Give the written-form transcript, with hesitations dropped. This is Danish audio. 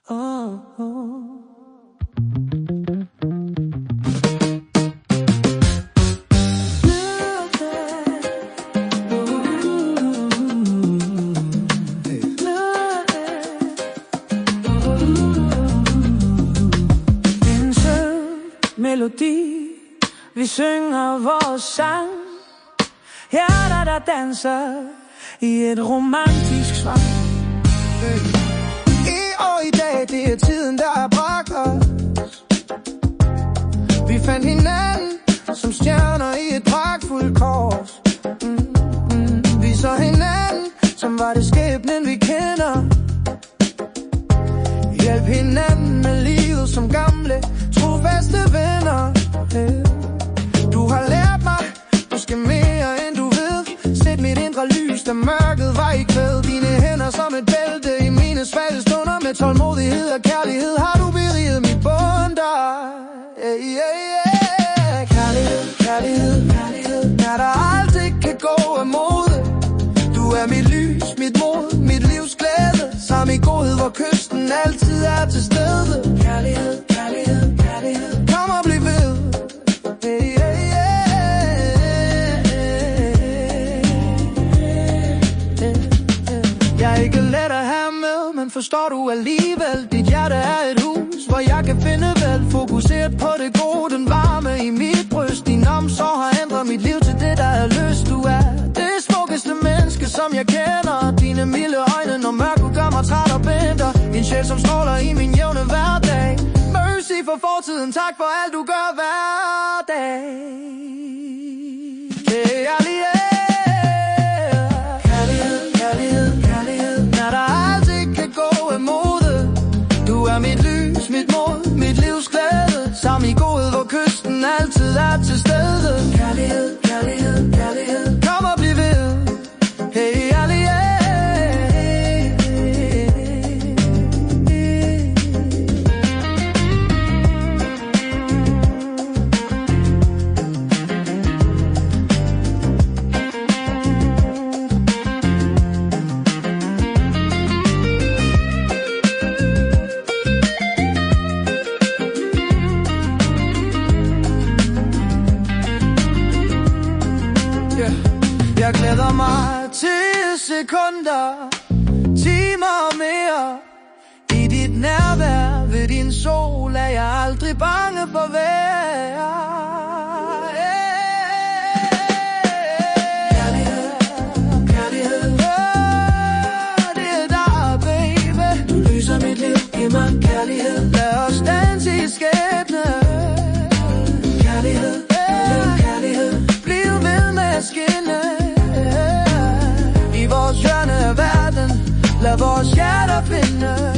En sød melodi, vi synger vores sang. Hjerter, der danser i et romantisk svang. I år i dag, det er tiden, der har bragt os. Vi fandt hinanden som stjerner i et pragtfuldt kors. Vi så hinanden, som var det skæbnen, vi kender. Hjælp hinanden med livet som gamle, trofaste venner. Du har lært mig, måske mere end du ved. Sæt mit indre lys, da mørket var i kvæd. Dine hænder som et bælte i mine svage stunder. Med tålmodighed og kærlighed har du beriget mit bundter. Kærlighed, kærlighed, kærlighed, når der aldrig kan gå af mode. Du er mit lys, mit mod, mit livs glæde. Som i godhed, hvor kysten altid er til stede. Kærlighed, kærlighed, kærlighed, kom og bliv ved. Jeg er ikke let at have med, men forstår du alligevel. Dit hjerte er et hus, hvor jeg kan finde vel. Fokuseret på det gode, den varme i mit bryst. Din omsorg har ændret mit liv til det, der er lyst. Du er det smukkeste menneske, som jeg kender. Dine milde øjne, når mørket gør mig træt og binder. En sjæl, som stråler i min jævne hverdag. Mercy for fortiden, tak for alt, du gør hver dag. Kærlighed, kærlighed, kærlighed, kærlighed, når der aldrig kan gå af mode. Du er mit lys, mit mod, mit livs glæde. Som i godhed, hvor kysten altid er til stede. Kærlighed, kærlighed, kærlighed, kom og bliv ved. Hey, jeg glæder mig til sekunder, timer og mere. I dit nærvær ved din sol er jeg aldrig bange for vejr. Kærlighed, kærlighed, det er dig, baby. Du lyser mit liv, giv mig kærlighed. Lad os danse i skæbne. Kærlighed, kærlighed, bliv ved med at skinne. I vores hjørne af verden, lad vores hjerter finde.